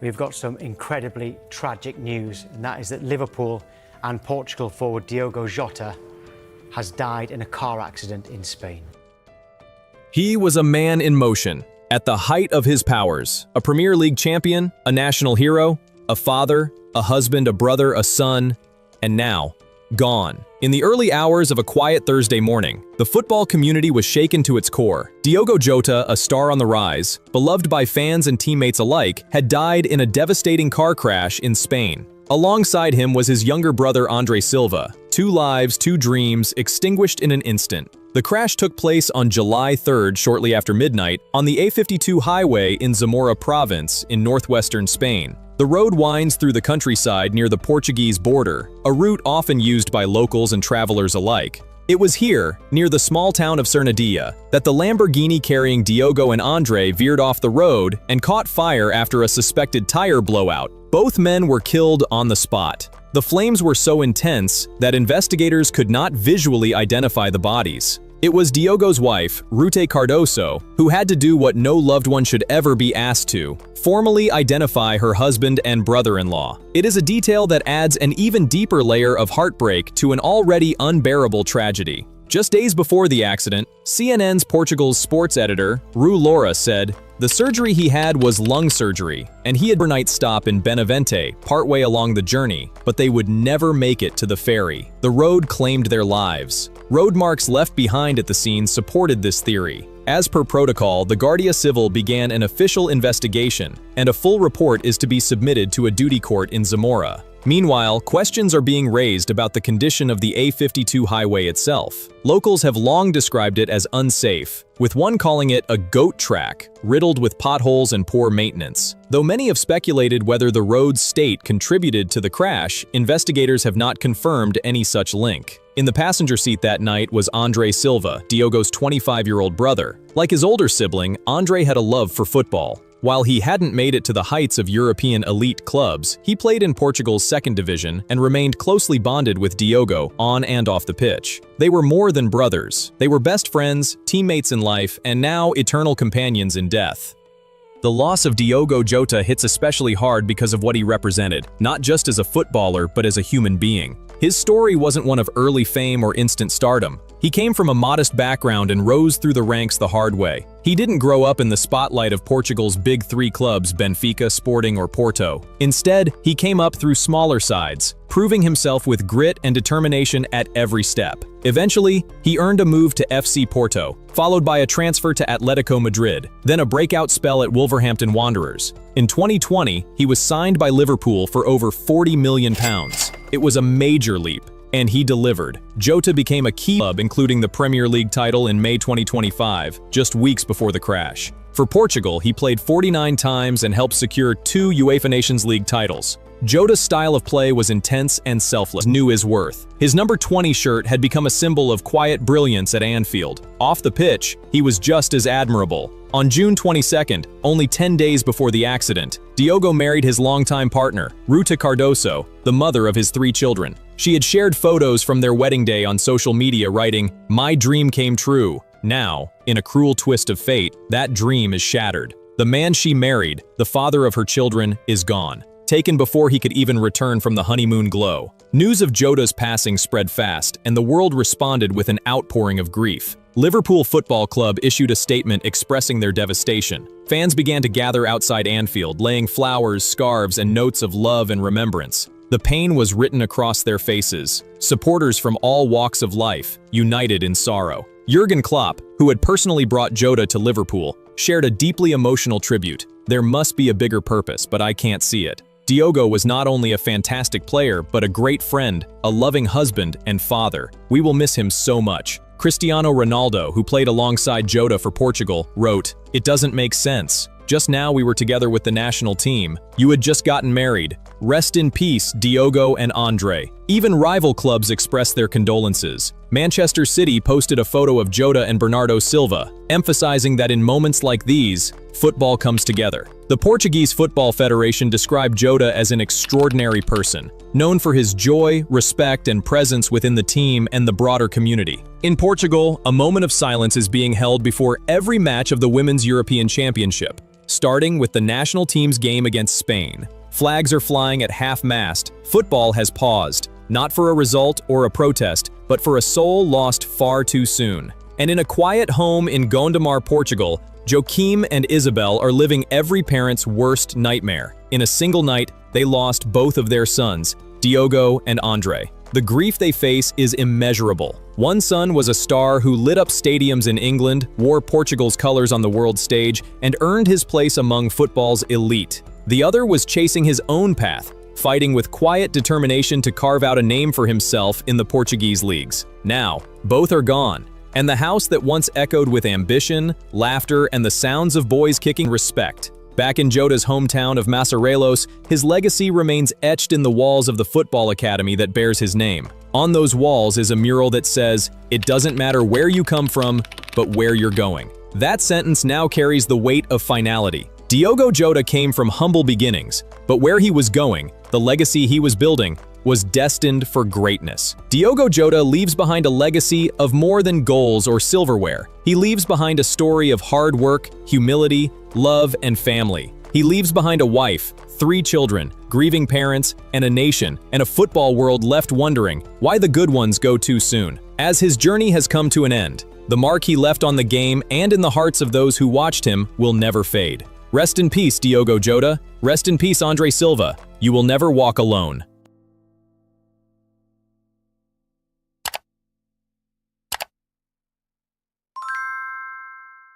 we've got some incredibly tragic news, and that is that Liverpool and Portugal forward Diogo Jota has died in a car accident in Spain. He was a man in motion, at the height of his powers, a Premier League champion, a national hero, a father, a husband, a brother, a son, and now, gone. In the early hours of a quiet Thursday morning, the football community was shaken to its core. Diogo Jota, a star on the rise, beloved by fans and teammates alike, had died in a devastating car crash in Spain. Alongside him was his younger brother Andre Silva. 2 lives, 2 dreams, extinguished in an instant. The crash took place on July 3rd, shortly after midnight, on the A52 highway in Zamora province in northwestern Spain. The road winds through the countryside near the Portuguese border, a route often used by locals and travelers alike. It was here, near the small town of Cernadia, that the Lamborghini carrying Diogo and Andre veered off the road and caught fire after a suspected tire blowout. Both men were killed on the spot. The flames were so intense that investigators could not visually identify the bodies. It was Diogo's wife, Ruth Cardoso, who had to do what no loved one should ever be asked to: formally identify her husband and brother-in-law. It is a detail that adds an even deeper layer of heartbreak to an already unbearable tragedy. Just days before the accident, CNN's Portugal's sports editor, Rui Laura, said, "The surgery he had was lung surgery, and he had an overnight stop in Benavente, partway along the journey, but they would never make it to the ferry. The road claimed their lives." Road marks left behind at the scene supported this theory. As per protocol, the Guardia Civil began an official investigation, and a full report is to be submitted to a duty court in Zamora. Meanwhile, questions are being raised about the condition of the A52 highway itself. Locals have long described it as unsafe, with one calling it a goat track, riddled with potholes and poor maintenance. Though many have speculated whether the road's state contributed to the crash, investigators have not confirmed any such link. In the passenger seat that night was Andre Silva, Diogo's 25-year-old brother. Like his older sibling, Andre had a love for football. While he hadn't made it to the heights of European elite clubs, he played in Portugal's second division and remained closely bonded with Diogo on and off the pitch. They were more than brothers. They were best friends, teammates in life, and now eternal companions in death. The loss of Diogo Jota hits especially hard because of what he represented, not just as a footballer, but as a human being. His story wasn't one of early fame or instant stardom. He came from a modest background and rose through the ranks the hard way. He didn't grow up in the spotlight of Portugal's big 3 clubs, Benfica, Sporting, or Porto. Instead, he came up through smaller sides, proving himself with grit and determination at every step. Eventually, he earned a move to FC Porto, followed by a transfer to Atletico Madrid, then a breakout spell at Wolverhampton Wanderers. In 2020, he was signed by Liverpool for over £40 million. It was a major leap, and he delivered. Jota became a key club, including the Premier League title in May 2025, just weeks before the crash. For Portugal, he played 49 times and helped secure 2 UEFA Nations League titles. Jota's style of play was intense and selfless, knew his worth. His number 20 shirt had become a symbol of quiet brilliance at Anfield. Off the pitch, he was just as admirable. On June 22nd, only 10 days before the accident, Diogo married his longtime partner, Ruth Cardoso, the mother of his 3 children. She had shared photos from their wedding day on social media, writing, "My dream came true." Now, in a cruel twist of fate, that dream is shattered. The man she married, the father of her children, is gone, taken before he could even return from the honeymoon glow. News of Jota's passing spread fast, and the world responded with an outpouring of grief. Liverpool Football Club issued a statement expressing their devastation. Fans began to gather outside Anfield, laying flowers, scarves, and notes of love and remembrance. The pain was written across their faces. Supporters from all walks of life, united in sorrow. Jurgen Klopp, who had personally brought Jota to Liverpool, shared a deeply emotional tribute. "There must be a bigger purpose, but I can't see it." Diogo was not only a fantastic player, but a great friend, a loving husband and father. "We will miss him so much." Cristiano Ronaldo, who played alongside Jota for Portugal, wrote, "It doesn't make sense. Just now we were together with the national team. You had just gotten married. Rest in peace, Diogo and Andre." Even rival clubs expressed their condolences. Manchester City posted a photo of Jota and Bernardo Silva, emphasizing that in moments like these, football comes together. The Portuguese Football Federation described Jota as an extraordinary person, known for his joy, respect, and presence within the team and the broader community. In Portugal, a moment of silence is being held before every match of the Women's European Championship, starting with the national team's game against Spain. Flags are flying at half-mast. Football has paused, not for a result or a protest, but for a soul lost far too soon. And in a quiet home in Gondomar, Portugal, Joaquim and Isabel are living every parent's worst nightmare. In a single night, they lost both of their sons, Diogo and Andre. The grief they face is immeasurable. One son was a star who lit up stadiums in England, wore Portugal's colors on the world stage, and earned his place among football's elite. The other was chasing his own path, fighting with quiet determination to carve out a name for himself in the Portuguese leagues. Now, both are gone, and the house that once echoed with ambition, laughter, and the sounds of boys kicking respect. Back in Jota's hometown of Masarelos, his legacy remains etched in the walls of the football academy that bears his name. On those walls is a mural that says, "It doesn't matter where you come from, but where you're going." That sentence now carries the weight of finality. Diogo Jota came from humble beginnings, but where he was going, the legacy he was building, was destined for greatness. Diogo Jota leaves behind a legacy of more than goals or silverware. He leaves behind a story of hard work, humility, love, and family. He leaves behind a wife, 3 children, grieving parents, and a nation, and a football world left wondering why the good ones go too soon. As his journey has come to an end, the mark he left on the game and in the hearts of those who watched him will never fade. Rest in peace, Diogo Jota. Rest in peace, Andre Silva. You will never walk alone.